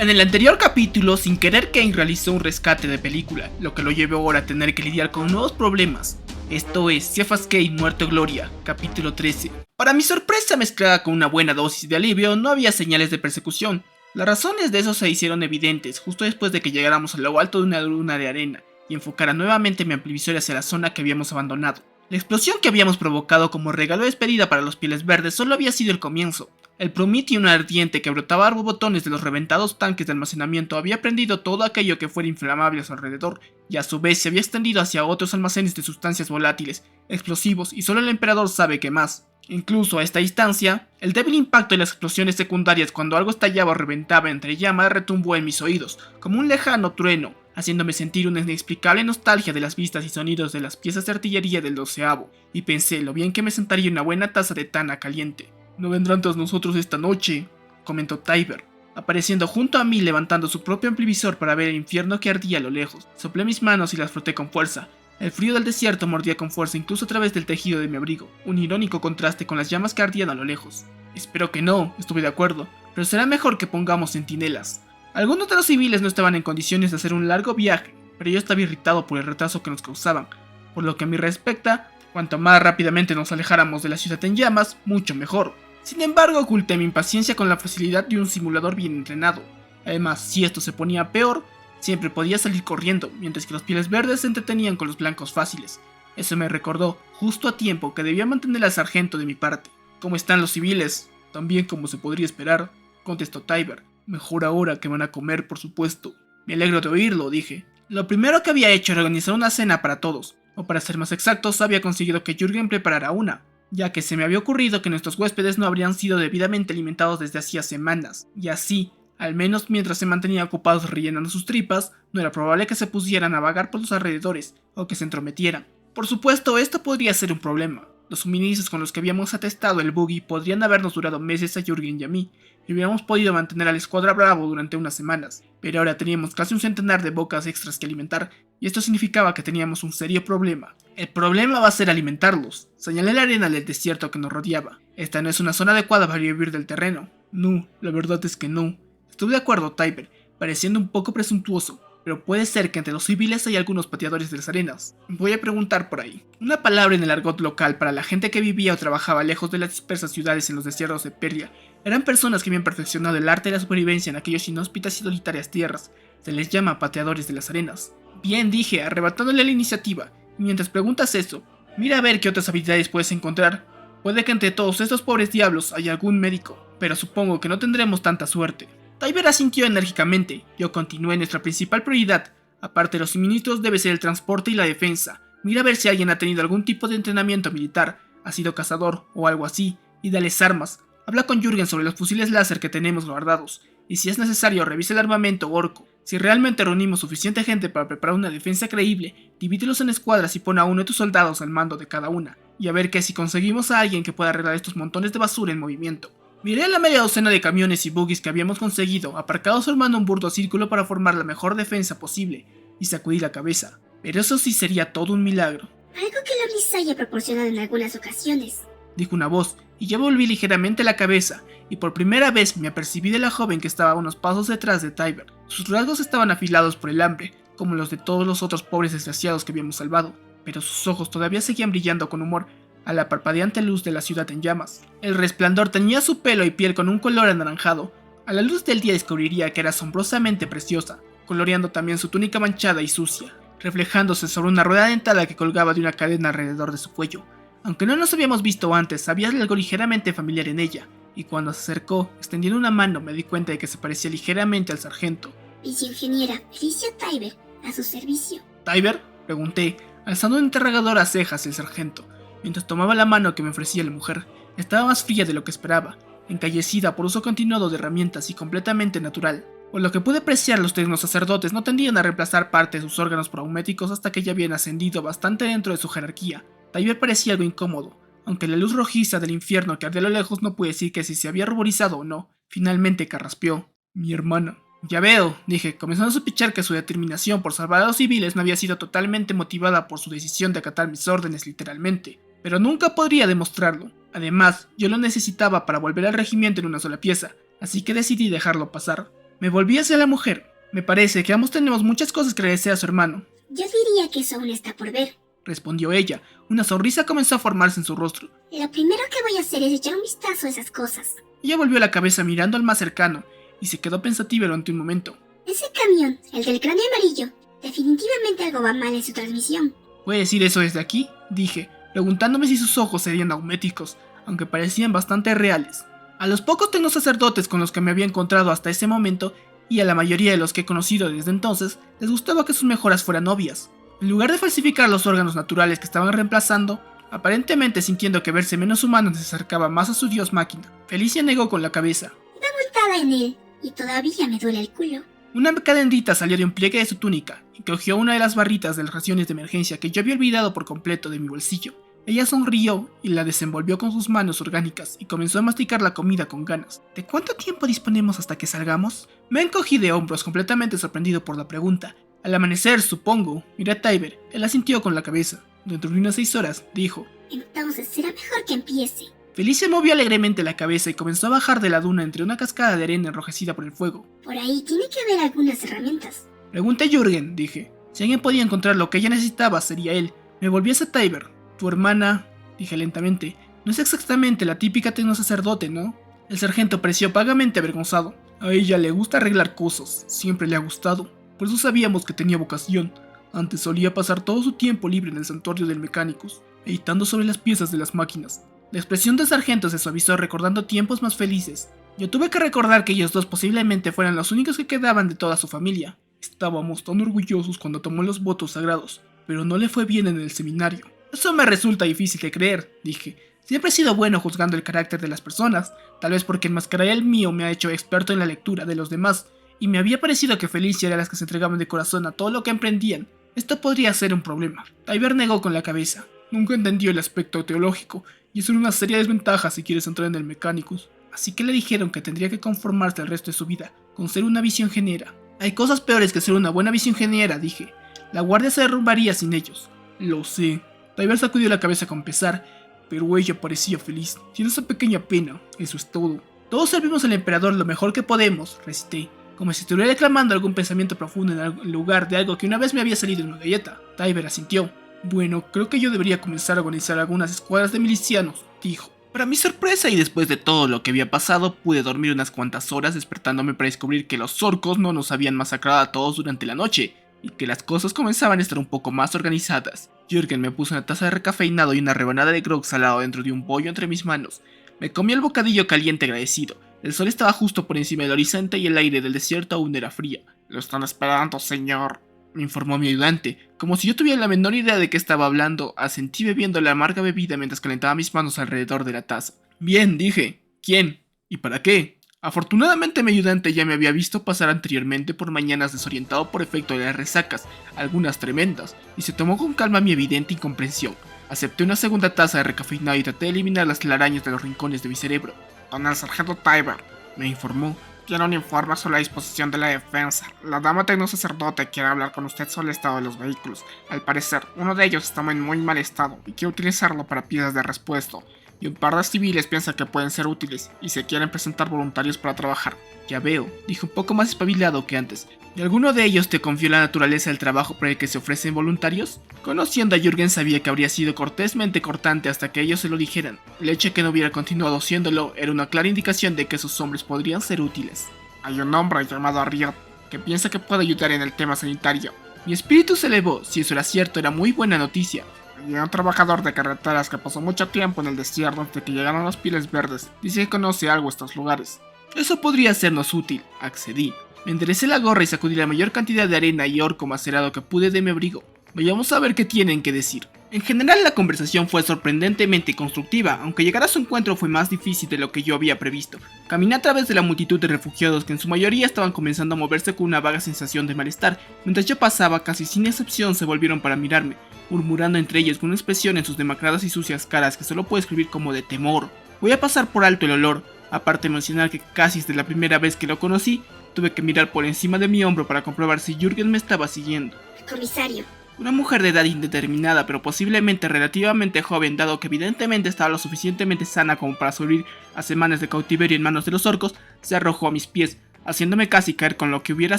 En el anterior capítulo, sin querer, Kane realizó un rescate de película, lo que lo llevó ahora a tener que lidiar con nuevos problemas. Esto es Cephas Kane Muerto Gloria, capítulo 13. Para mi sorpresa, mezclada con una buena dosis de alivio, no había señales de persecución. Las razones de eso se hicieron evidentes justo después de que llegáramos a lo alto de una luna de arena y enfocara nuevamente mi amplivisor hacia la zona que habíamos abandonado. La explosión que habíamos provocado como regalo de despedida para los Pieles Verdes solo había sido el comienzo. El promitio ardiente que brotaba a borbotones de los reventados tanques de almacenamiento había prendido todo aquello que fuera inflamable a su alrededor, y a su vez se había extendido hacia otros almacenes de sustancias volátiles, explosivos y solo el emperador sabe qué más. Incluso a esta distancia, el débil impacto de las explosiones secundarias cuando algo estallaba o reventaba entre llamas retumbó en mis oídos, como un lejano trueno, haciéndome sentir una inexplicable nostalgia de las vistas y sonidos de las piezas de artillería del 12avo, y pensé lo bien que me sentaría una buena taza de tana caliente. «No vendrán tras nosotros esta noche», comentó Tybur, apareciendo junto a mí levantando su propio amplivisor para ver el infierno que ardía a lo lejos. Soplé mis manos y las froté con fuerza. El frío del desierto mordía con fuerza incluso a través del tejido de mi abrigo, un irónico contraste con las llamas que ardían a lo lejos. «Espero que no», estuve de acuerdo, «pero será mejor que pongamos centinelas». Algunos de los civiles no estaban en condiciones de hacer un largo viaje, pero yo estaba irritado por el retraso que nos causaban, por lo que a mí respecta, cuanto más rápidamente nos alejáramos de la ciudad en llamas, mucho mejor. Sin embargo, oculté mi impaciencia con la facilidad de un simulador bien entrenado. Además, si esto se ponía peor, siempre podía salir corriendo, mientras que los Pieles Verdes se entretenían con los blancos fáciles. Eso me recordó, justo a tiempo, que debía mantener al sargento de mi parte. «¿Cómo están los civiles?» «Tan bien como se podría esperar», contestó Tybur. «Mejor ahora que van a comer, por supuesto». «Me alegro de oírlo», dije. Lo primero que había hecho era organizar una cena para todos, o para ser más exactos, había conseguido que Jürgen preparara una, ya que se me había ocurrido que nuestros huéspedes no habrían sido debidamente alimentados desde hacía semanas, y así, al menos mientras se mantenían ocupados rellenando sus tripas, no era probable que se pusieran a vagar por los alrededores, o que se entrometieran. Por supuesto, esto podría ser un problema. Los suministros con los que habíamos atestado el buggy podrían habernos durado meses a Jürgen y a mí, y hubiéramos podido mantener a la escuadra Bravo durante unas semanas, pero ahora teníamos casi un centenar de bocas extras que alimentar, y esto significaba que teníamos un serio problema. «El problema va a ser alimentarlos», señalé la arena del desierto que nos rodeaba. «Esta no es una zona adecuada para vivir del terreno». «No, la verdad es que no». Estuve de acuerdo, Tybur, pareciendo un poco presuntuoso, pero puede ser que entre los civiles hay algunos pateadores de las arenas. Voy a preguntar por ahí. Una palabra en el argot local para la gente que vivía o trabajaba lejos de las dispersas ciudades en los desiertos de Perlia. Eran personas que habían perfeccionado el arte de la supervivencia en aquellas inhóspitas y solitarias tierras. Se les llama pateadores de las arenas. «Bien», dije, arrebatándole la iniciativa. Y mientras preguntas eso, mira a ver qué otras habilidades puedes encontrar. Puede que entre todos estos pobres diablos haya algún médico, pero supongo que no tendremos tanta suerte. Tybur asintió enérgicamente. Yo continué. Nuestra principal prioridad, aparte de los suministros, debe ser el transporte y la defensa. Mira a ver si alguien ha tenido algún tipo de entrenamiento militar, ha sido cazador o algo así, y dales armas. Habla con Jürgen sobre los fusiles láser que tenemos guardados, y si es necesario revisa el armamento orco. Si realmente reunimos suficiente gente para preparar una defensa creíble, divídelos en escuadras y pon a uno de tus soldados al mando de cada una, y a ver que si conseguimos a alguien que pueda arreglar estos montones de basura en movimiento. Miré a la media docena de camiones y buggies que habíamos conseguido, aparcados formando un burdo círculo para formar la mejor defensa posible, y sacudí la cabeza. Pero eso sí sería todo un milagro. «Algo que la brisa haya proporcionado en algunas ocasiones», dijo una voz, y yo volví ligeramente la cabeza, y por primera vez me apercibí de la joven que estaba a unos pasos detrás de Tybur. Sus rasgos estaban afilados por el hambre, como los de todos los otros pobres desgraciados que habíamos salvado, pero sus ojos todavía seguían brillando con humor a la parpadeante luz de la ciudad en llamas. El resplandor teñía su pelo y piel con un color anaranjado. A la luz del día descubriría que era asombrosamente preciosa, coloreando también su túnica manchada y sucia, reflejándose sobre una rueda dentada que colgaba de una cadena alrededor de su cuello. Aunque no nos habíamos visto antes, había algo ligeramente familiar en ella, y cuando se acercó, extendiendo una mano, me di cuenta de que se parecía ligeramente al sargento. «Viceingeniera Felicia Tybur, a su servicio». «¿Tybur?», pregunté, alzando una interrogadora ceja hacia el sargento, mientras tomaba la mano que me ofrecía la mujer. Estaba más fría de lo que esperaba, encallecida por uso continuado de herramientas y completamente natural. Por lo que pude apreciar, los tecnosacerdotes no tendían a reemplazar parte de sus órganos prométicos hasta que ya habían ascendido bastante dentro de su jerarquía. Tybur parecía algo incómodo, aunque la luz rojiza del infierno que ardía a lo lejos no pude decir que si se había ruborizado o no. Finalmente carraspeó. «Mi hermana». «Ya veo», dije, comenzando a sospechar que su determinación por salvar a los civiles no había sido totalmente motivada por su decisión de acatar mis órdenes literalmente, pero nunca podría demostrarlo. Además, yo lo necesitaba para volver al regimiento en una sola pieza, así que decidí dejarlo pasar. Me volví hacia la mujer. Me parece que ambos tenemos muchas cosas que agradecer a su hermano. Yo diría que eso aún está por ver. Respondió ella. Una sonrisa comenzó a formarse en su rostro. Lo primero que voy a hacer es echar un vistazo a esas cosas. Ella volvió la cabeza mirando al más cercano y se quedó pensativa durante un momento. Ese camión, el del cráneo amarillo, definitivamente algo va mal en su transmisión. ¿Puede decir eso desde aquí?, dije, preguntándome si sus ojos serían auméticos, aunque parecían bastante reales. A los pocos tecnosacerdotes con los que me había encontrado hasta ese momento, y a la mayoría de los que he conocido desde entonces, les gustaba que sus mejoras fueran obvias. En lugar de falsificar los órganos naturales que estaban reemplazando, aparentemente sintiendo que verse menos humano se acercaba más a su dios máquina, Felicia negó con la cabeza. Da voltada en él, y todavía me duele el culo. Una cadenita salió de un pliegue de su túnica y cogió una de las barritas de las raciones de emergencia que yo había olvidado por completo de mi bolsillo. Ella sonrió y la desenvolvió con sus manos orgánicas y comenzó a masticar la comida con ganas. ¿De cuánto tiempo disponemos hasta que salgamos? Me encogí de hombros completamente sorprendido por la pregunta. Al amanecer, supongo. Miré a Tyber. Él asintió con la cabeza. Dentro de unas 6 horas, dijo. Entonces será mejor que empiece. Felicia movió alegremente la cabeza y comenzó a bajar de la duna entre una cascada de arena enrojecida por el fuego. Por ahí tiene que haber algunas herramientas. Pregunté a Jürgen, dije. Si alguien podía encontrar lo que ella necesitaba, sería él. Me volví hacia Tyber. Tu hermana, dije lentamente, no es exactamente la típica tecnosacerdote, ¿no? El sargento pareció vagamente avergonzado. A ella le gusta arreglar cosas, siempre le ha gustado. Por eso sabíamos que tenía vocación. Antes solía pasar todo su tiempo libre en el santuario del Mechanicus, editando sobre las piezas de las máquinas. La expresión del sargento se suavizó recordando tiempos más felices. Yo tuve que recordar que ellos dos posiblemente fueran los únicos que quedaban de toda su familia. Estábamos tan orgullosos cuando tomó los votos sagrados, pero no le fue bien en el seminario. Eso me resulta difícil de creer, dije. Siempre he sido bueno juzgando el carácter de las personas, tal vez porque enmascarar el mío me ha hecho experto en la lectura de los demás, y me había parecido que Felicia era las que se entregaban de corazón a todo lo que emprendían. Esto podría ser un problema. Tyber negó con la cabeza. Nunca entendió el aspecto teológico, y eso era una seria desventaja si quieres entrar en el Mechanicus. Así que le dijeron que tendría que conformarse el resto de su vida con ser una visiongeniera. Hay cosas peores que ser una buena visiongeniera, dije. La guardia se derrumbaría sin ellos. Lo sé. Tyber sacudió la cabeza con pesar, pero ella parecía feliz. Tiene esa pequeña pena, eso es todo. Todos servimos al emperador lo mejor que podemos, recité, como si estuviera reclamando algún pensamiento profundo en lugar de algo que una vez me había salido en una galleta. Tyber asintió. Bueno, creo que yo debería comenzar a organizar algunas escuadras de milicianos, dijo. Para mi sorpresa y después de todo lo que había pasado, pude dormir unas cuantas horas despertándome para descubrir que los orcos no nos habían masacrado a todos durante la noche, y que las cosas comenzaban a estar un poco más organizadas. Jürgen me puso una taza de recafeinado y una rebanada de grog salado dentro de un bollo entre mis manos. Me comí el bocadillo caliente agradecido. El sol estaba justo por encima del horizonte y el aire del desierto aún era fría. «Lo están esperando, señor», me informó mi ayudante. Como si yo tuviera la menor idea de qué estaba hablando, asentí bebiendo la amarga bebida mientras calentaba mis manos alrededor de la taza. Bien, dije. ¿Quién? ¿Y para qué? Afortunadamente mi ayudante ya me había visto pasar anteriormente por mañanas desorientado por efecto de las resacas, algunas tremendas, y se tomó con calma mi evidente incomprensión. Acepté una segunda taza de recafeinado y traté de eliminar las telarañas de los rincones de mi cerebro. «Don el sargento Tyber», me informó. «Tiene un informe sobre la disposición de la defensa. La dama tecnosacerdote quiere hablar con usted sobre el estado de los vehículos. Al parecer, uno de ellos está en muy mal estado y quiere utilizarlo para piezas de repuesto. Y un par de civiles piensan que pueden ser útiles y se quieren presentar voluntarios para trabajar». Ya veo, dije un poco más espabilado que antes. ¿Y alguno de ellos te confió la naturaleza del trabajo para el que se ofrecen voluntarios? Conociendo a Jürgen sabía que habría sido cortésmente cortante hasta que ellos se lo dijeran. El hecho de que no hubiera continuado siéndolo era una clara indicación de que esos hombres podrían ser útiles. «Hay un hombre llamado Riot que piensa que puede ayudar en el tema sanitario». Mi espíritu se elevó. Si eso era cierto, era muy buena noticia. «Y un trabajador de carreteras que pasó mucho tiempo en el desierto antes de que llegaron los pieles verdes. Dice que conoce algo de estos lugares». Eso podría sernos útil, accedí. Me enderecé la gorra y sacudí la mayor cantidad de arena y orco macerado que pude de mi abrigo. Vayamos a ver qué tienen que decir. En general la conversación fue sorprendentemente constructiva, aunque llegar a su encuentro fue más difícil de lo que yo había previsto. Caminé a través de la multitud de refugiados que en su mayoría estaban comenzando a moverse con una vaga sensación de malestar. Mientras yo pasaba, casi sin excepción se volvieron para mirarme, murmurando entre ellos con una expresión en sus demacradas y sucias caras que solo puedo escribir como de temor. Voy a pasar por alto el olor. Aparte de mencionar que casi desde la primera vez que lo conocí, tuve que mirar por encima de mi hombro para comprobar si Jürgen me estaba siguiendo. Comisario. Una mujer de edad indeterminada, pero posiblemente relativamente joven, dado que evidentemente estaba lo suficientemente sana como para sobrevivir a semanas de cautiverio en manos de los orcos, se arrojó a mis pies. haciéndome casi caer con lo que hubiera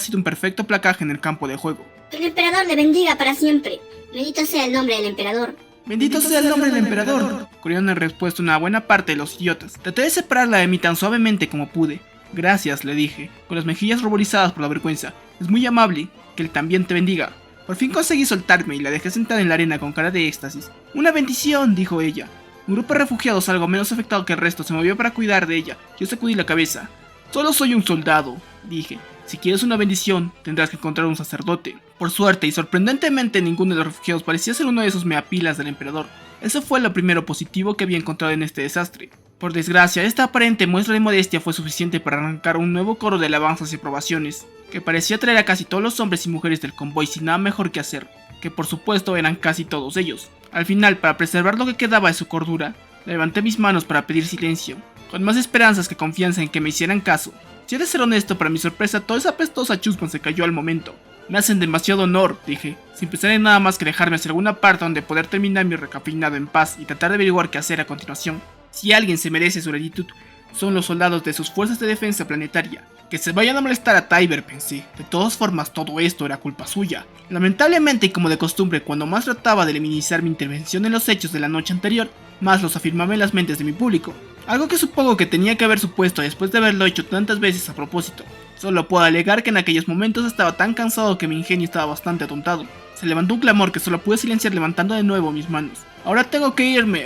sido un perfecto placaje en el campo de juego. Que el emperador le bendiga para siempre. Bendito sea el nombre del emperador. ¡Bendito sea el nombre del emperador! Corrieron en respuesta una buena parte de los idiotas. Traté de separarla de mí tan suavemente como pude. Gracias, le dije, con las mejillas ruborizadas por la vergüenza. Es muy amable, que él también te bendiga. Por fin conseguí soltarme y la dejé sentada en la arena con cara de éxtasis. ¡Una bendición!, dijo ella. Un grupo de refugiados algo menos afectado que el resto se movió para cuidar de ella. Yo sacudí la cabeza. Solo soy un soldado, dije. Si quieres una bendición, tendrás que encontrar un sacerdote. Por suerte y sorprendentemente ninguno de los refugiados parecía ser uno de esos meapilas del emperador. Eso fue lo primero positivo que había encontrado en este desastre. Por desgracia, esta aparente muestra de modestia fue suficiente para arrancar un nuevo coro de alabanzas y aprobaciones, que parecía atraer a casi todos los hombres y mujeres del convoy sin nada mejor que hacer, que por supuesto eran casi todos ellos. Al final, para preservar lo que quedaba de su cordura, levanté mis manos para pedir silencio, con más esperanzas que confianza en que me hicieran caso. Si he de ser honesto, para mi sorpresa, toda esa apestosa chusma se cayó al momento. Me hacen demasiado honor, dije, sin pensar en nada más que dejarme hacia alguna parte donde poder terminar mi recapinado en paz y tratar de averiguar qué hacer a continuación. Si alguien se merece su gratitud, son los soldados de sus fuerzas de defensa planetaria. Que se vayan a molestar a Tybur, pensé. De todas formas, todo esto era culpa suya. Lamentablemente, y como de costumbre, cuando más trataba de minimizar mi intervención en los hechos de la noche anterior, más los afirmaba en las mentes de mi público. Algo que supongo que tenía que haber supuesto después de haberlo hecho tantas veces a propósito. Solo puedo alegar que en aquellos momentos estaba tan cansado que mi ingenio estaba bastante atontado. Se levantó un clamor que solo pude silenciar levantando de nuevo mis manos. Ahora tengo que irme,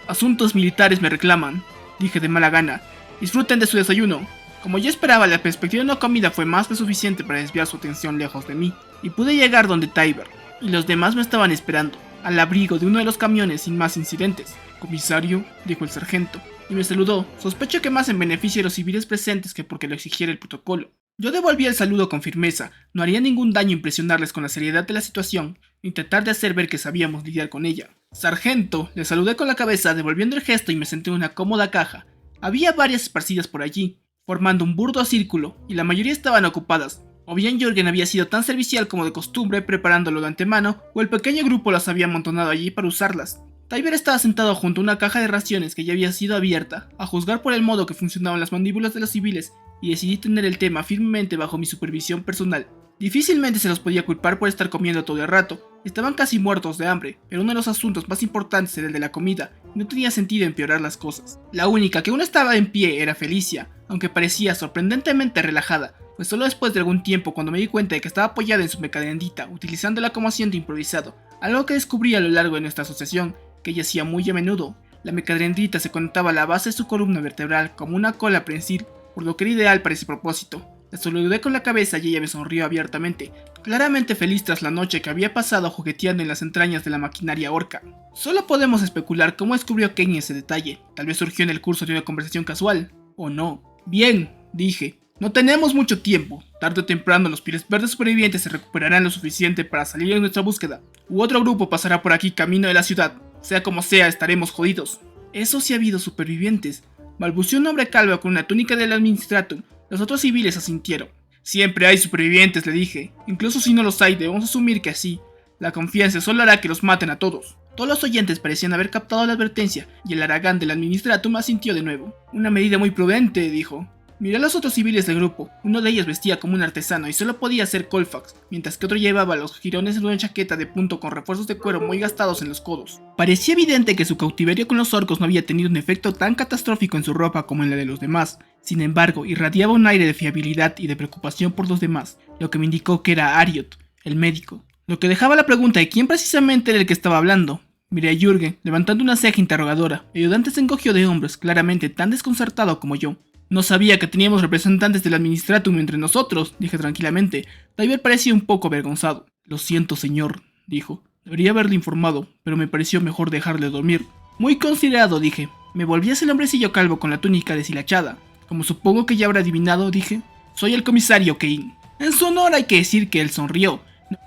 asuntos militares me reclaman, dije de mala gana. Disfruten de su desayuno. Como yo esperaba, la perspectiva de una comida fue más que suficiente para desviar su atención lejos de mí, y pude llegar donde Tybur y los demás me estaban esperando, al abrigo de uno de los camiones sin más incidentes. Comisario, dijo el sargento, y me saludó. Sospecho que más en beneficio de los civiles presentes que porque lo exigiera el protocolo. Yo devolví el saludo con firmeza. No haría ningún daño impresionarles con la seriedad de la situación, ni tratar de hacer ver que sabíamos lidiar con ella. Sargento, le saludé con la cabeza devolviendo el gesto y me senté en una cómoda caja. Había varias esparcidas por allí, formando un burdo círculo, y la mayoría estaban ocupadas. O bien Jürgen había sido tan servicial como de costumbre preparándolo de antemano, o el pequeño grupo las había amontonado allí para usarlas. Tybur estaba sentado junto a una caja de raciones que ya había sido abierta, a juzgar por el modo que funcionaban las mandíbulas de los civiles, y decidí tener el tema firmemente bajo mi supervisión personal. Difícilmente se los podía culpar por estar comiendo todo el rato. Estaban casi muertos de hambre, pero uno de los asuntos más importantes era el de la comida, y no tenía sentido empeorar las cosas. La única que aún estaba en pie era Felicia, aunque parecía sorprendentemente relajada, pues solo después de algún tiempo cuando me di cuenta de que estaba apoyada en su mecadendita, utilizándola como asiento improvisado, algo que descubrí a lo largo de nuestra asociación, que ella hacía muy a menudo. La mecadendita se conectaba a la base de su columna vertebral como una cola prensil, por lo que era ideal para ese propósito. La saludé con la cabeza y ella me sonrió abiertamente, claramente feliz tras la noche que había pasado jugueteando en las entrañas de la maquinaria orca. Solo podemos especular cómo descubrió Kenny ese detalle. Tal vez surgió en el curso de una conversación casual, o no. Bien, dije. No tenemos mucho tiempo. Tarde o temprano los pieles verdes supervivientes se recuperarán lo suficiente para salir en nuestra búsqueda. U otro grupo pasará por aquí camino de la ciudad. Sea como sea, estaremos jodidos. Eso sí ha habido supervivientes. Balbuceó un hombre calvo con una túnica del Administratum. Los otros civiles asintieron. Siempre hay supervivientes, le dije. Incluso si no los hay, debemos asumir que así. La confianza solo hará que los maten a todos. Todos los oyentes parecían haber captado la advertencia, y el Aragán del Administratum asintió de nuevo. Una medida muy prudente, dijo. Miré a los otros civiles del grupo. Uno de ellos vestía como un artesano y solo podía ser Colfax, mientras que otro llevaba los jirones de una chaqueta de punto con refuerzos de cuero muy gastados en los codos. Parecía evidente que su cautiverio con los orcos no había tenido un efecto tan catastrófico en su ropa como en la de los demás. Sin embargo, irradiaba un aire de fiabilidad y de preocupación por los demás, lo que me indicó que era Ariot, el médico. Lo que dejaba la pregunta de quién precisamente era el que estaba hablando. Miré a Jürgen, levantando una ceja interrogadora. El ayudante se encogió de hombros, claramente tan desconcertado como yo. No sabía que teníamos representantes del Administratum entre nosotros, dije tranquilamente. Tybur parecía un poco avergonzado. Lo siento, señor, dijo. Debería haberle informado, pero me pareció mejor dejarle dormir. Muy considerado, dije. Me volví hacia el hombrecillo calvo con la túnica deshilachada. Como supongo que ya habrá adivinado, dije. Soy el comisario Kane. En su honor hay que decir que él sonrió.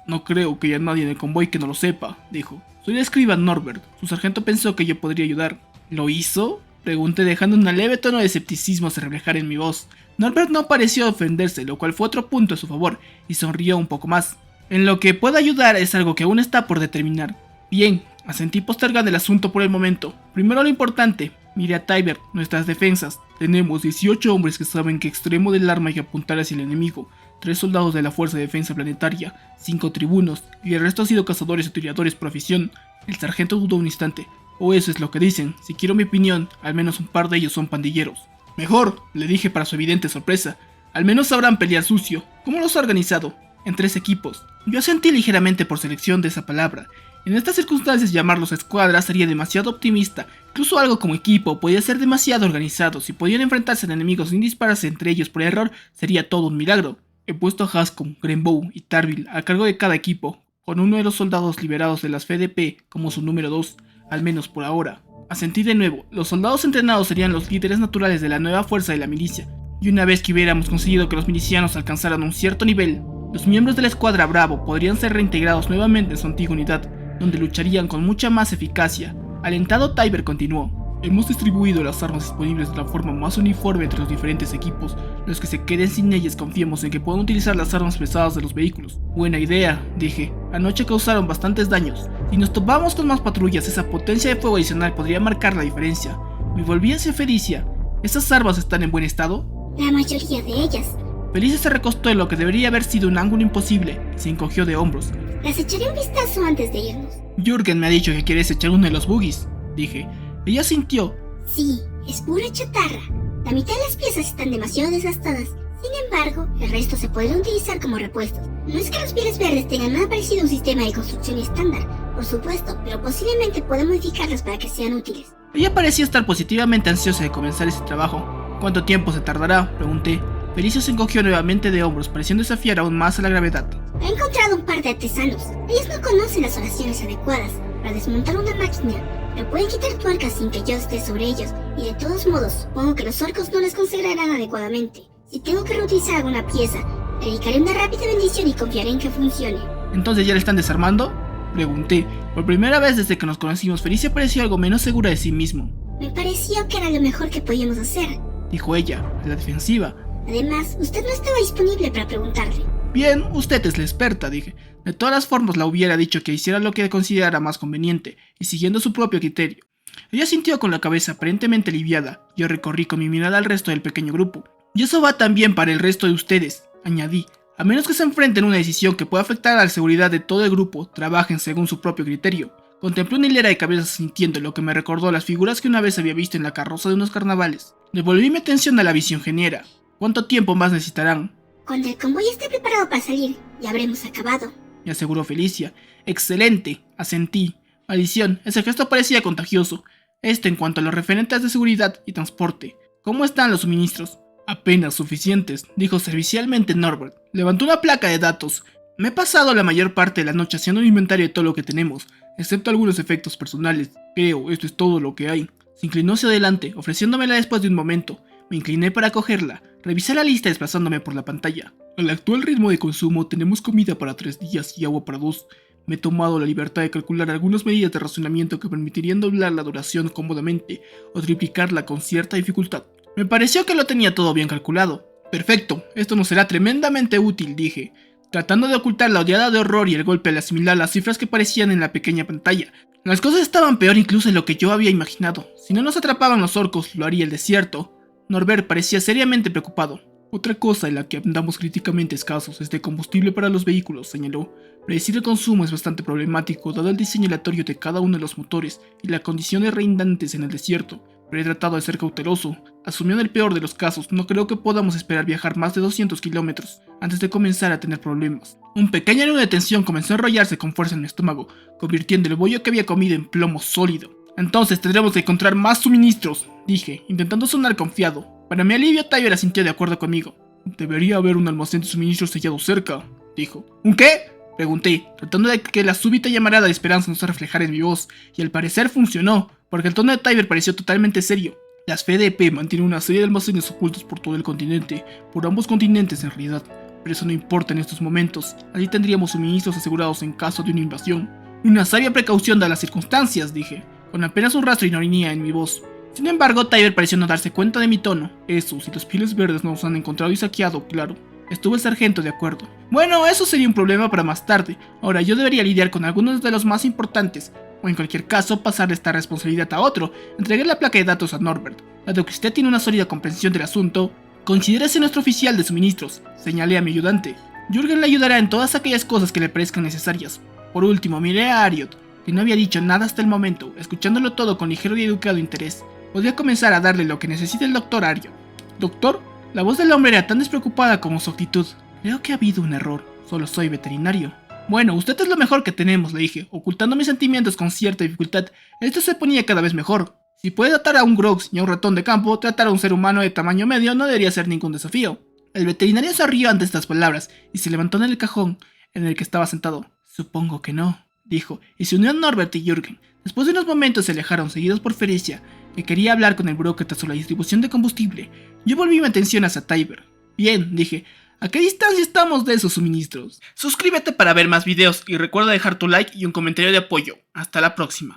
No creo que haya nadie en el convoy que no lo sepa, dijo. Soy el escriba Norbert. Su sargento pensó que yo podría ayudar. ¿Lo hizo?, pregunté dejando un leve tono de escepticismo se reflejar en mi voz. Norbert no pareció ofenderse, lo cual fue otro punto a su favor, y sonrió un poco más. En lo que pueda ayudar es algo que aún está por determinar. Bien, asentí postergando el asunto por el momento. Primero lo importante, miré a Tybur, nuestras defensas. Tenemos 18 hombres que saben qué extremo del arma hay que apuntar hacia el enemigo, 3 soldados de la Fuerza de Defensa Planetaria, 5 tribunos, y el resto ha sido cazadores y tiradores por afición. El sargento dudó un instante. O eso es lo que dicen. Si quiero mi opinión, al menos un par de ellos son pandilleros. Mejor, le dije para su evidente sorpresa. Al menos sabrán pelear sucio. ¿Cómo los ha organizado? En 3 equipos. Yo asentí ligeramente por selección de esa palabra. En estas circunstancias llamarlos escuadras sería demasiado optimista. Incluso algo como equipo podía ser demasiado organizado. Si podían enfrentarse a enemigos sin dispararse entre ellos por error, sería todo un milagro. He puesto a Haskell, Grenbow y Tarville a cargo de cada equipo, con uno de los soldados liberados de las FDP como su número 2, al menos por ahora. Asentí de nuevo. Los soldados entrenados serían los líderes naturales de la nueva fuerza de la milicia, y una vez que hubiéramos conseguido que los milicianos alcanzaran un cierto nivel, los miembros de la escuadra Bravo podrían ser reintegrados nuevamente en su antigua unidad, donde lucharían con mucha más eficacia. Alentado, Tybur continuó. Hemos distribuido las armas disponibles de la forma más uniforme entre los diferentes equipos. Los que se queden sin ellas confiemos en que puedan utilizar las armas pesadas de los vehículos. Buena idea, dije. Anoche causaron bastantes daños. Si nos topamos con más patrullas, esa potencia de fuego adicional podría marcar la diferencia. Me volví hacia Felicia. ¿Esas armas están en buen estado? La mayoría de ellas. Felicia se recostó en lo que debería haber sido un ángulo imposible y se encogió de hombros. Las echaré un vistazo antes de irnos. Jürgen me ha dicho que quieres echar uno de los buggies, dije. Ella sintió. Sí, es pura chatarra. La mitad de las piezas están demasiado desgastadas. Sin embargo, el resto se puede utilizar como repuestos. No es que los pieles verdes tengan nada parecido a un sistema de construcción estándar, por supuesto, pero posiblemente pueda modificarlas para que sean útiles. Ella parecía estar positivamente ansiosa de comenzar ese trabajo. ¿Cuánto tiempo se tardará?, pregunté. Felicia se encogió nuevamente de hombros, pareciendo desafiar aún más a la gravedad. He encontrado un par de artesanos. Ellos no conocen las oraciones adecuadas para desmontar una máquina, pero pueden quitar tuercas sin que yo esté sobre ellos, y de todos modos, supongo que los orcos no las consagrarán adecuadamente. Si tengo que reutilizar alguna pieza, dedicaré una rápida bendición y confiaré en que funcione. ¿Entonces ya le están desarmando?, pregunté. Por primera vez desde que nos conocimos, Felicia pareció algo menos segura de sí mismo. Me pareció que era lo mejor que podíamos hacer, dijo ella, a la defensiva. Además, usted no estaba disponible para preguntarle. Bien, usted es la experta, dije. De todas las formas la hubiera dicho que hiciera lo que considerara más conveniente, y siguiendo su propio criterio. Ella sintió con la cabeza aparentemente aliviada. Yo recorrí con mi mirada al resto del pequeño grupo. Y eso va también para el resto de ustedes, añadí. A menos que se enfrenten a una decisión que pueda afectar a la seguridad de todo el grupo, trabajen según su propio criterio. Contemplé una hilera de cabezas sintiendo lo que me recordó las figuras que una vez había visto en la carroza de unos carnavales. Devolví mi atención a la viceingeniera. ¿Cuánto tiempo más necesitarán? Cuando el convoy esté preparado para salir, ya habremos acabado, me aseguró Felicia. Excelente, asentí. Maldición, ese gesto parecía contagioso. Esto en cuanto a los referentes de seguridad y transporte. ¿Cómo están los suministros? Apenas suficientes, dijo servicialmente Norbert. Levantó una placa de datos. Me he pasado la mayor parte de la noche haciendo un inventario de todo lo que tenemos, excepto algunos efectos personales. Creo, esto es todo lo que hay. Se inclinó hacia adelante, ofreciéndomela después de un momento. Me incliné para cogerla. Revisé la lista desplazándome por la pantalla. Al actual ritmo de consumo tenemos comida para 3 días y agua para 2. Me he tomado la libertad de calcular algunas medidas de racionamiento que permitirían doblar la duración cómodamente o triplicarla con cierta dificultad. Me pareció que lo tenía todo bien calculado. Perfecto, esto nos será tremendamente útil, dije, tratando de ocultar la oleada de horror y el golpe al asimilar las cifras que aparecían en la pequeña pantalla. Las cosas estaban peor incluso de lo que yo había imaginado. Si no nos atrapaban los orcos, lo haría el desierto. Norbert parecía seriamente preocupado. Otra cosa en la que andamos críticamente escasos es de combustible para los vehículos, señaló. Predecir el consumo es bastante problemático dado el diseño aleatorio de cada uno de los motores y las condiciones reinantes en el desierto, pero he tratado de ser cauteloso. Asumiendo el peor de los casos, no creo que podamos esperar viajar más de 200 kilómetros antes de comenzar a tener problemas. Un pequeño nudo de tensión comenzó a enrollarse con fuerza en mi estómago, convirtiendo el bollo que había comido en plomo sólido. Entonces tendremos que encontrar más suministros, dije, intentando sonar confiado. Para mi alivio, Tybur asintió de acuerdo conmigo. Debería haber un almacén de suministros sellado cerca, dijo. ¿Un qué?, pregunté, tratando de que la súbita llamarada de esperanza no se reflejara en mi voz, y al parecer funcionó, porque el tono de Tybur pareció totalmente serio. Las FDP mantienen una serie de almacenes ocultos por todo el continente, por ambos continentes en realidad, pero eso no importa en estos momentos. Allí tendríamos suministros asegurados en caso de una invasión. Una sabia precaución dadas las circunstancias, dije, con apenas un rastro de ironía en mi voz. Sin embargo, Tybur pareció no darse cuenta de mi tono. Eso, si los pieles verdes nos han encontrado y saqueado, claro. Estuvo el sargento de acuerdo. Bueno, eso sería un problema para más tarde. Ahora yo debería lidiar con algunos de los más importantes, o en cualquier caso pasar esta responsabilidad a otro. Entregué la placa de datos a Norbert. Dado que usted tiene una sólida comprensión del asunto, considérese nuestro oficial de suministros, señalé a mi ayudante. Jürgen le ayudará en todas aquellas cosas que le parezcan necesarias. Por último, miré a Ariot, que no había dicho nada hasta el momento, escuchándolo todo con ligero y educado interés. Podía comenzar a darle lo que necesita el doctor Ariot. ¿Doctor? La voz del hombre era tan despreocupada como su actitud. Creo que ha habido un error. Solo soy veterinario. Bueno, usted es lo mejor que tenemos, le dije, ocultando mis sentimientos con cierta dificultad. Esto se ponía cada vez mejor. Si puede tratar a un Grox y a un ratón de campo, tratar a un ser humano de tamaño medio no debería ser ningún desafío. El veterinario se rió ante estas palabras y se levantó en el cajón en el que estaba sentado. Supongo que no, dijo, y se unió a Norbert y Jürgen. Después de unos momentos se alejaron, seguidos por Felicia, que quería hablar con el burócrata sobre la distribución de combustible. Yo volví mi atención hacia Tyber. Bien, dije, ¿a qué distancia estamos de esos suministros? Suscríbete para ver más videos y recuerda dejar tu like y un comentario de apoyo. Hasta la próxima.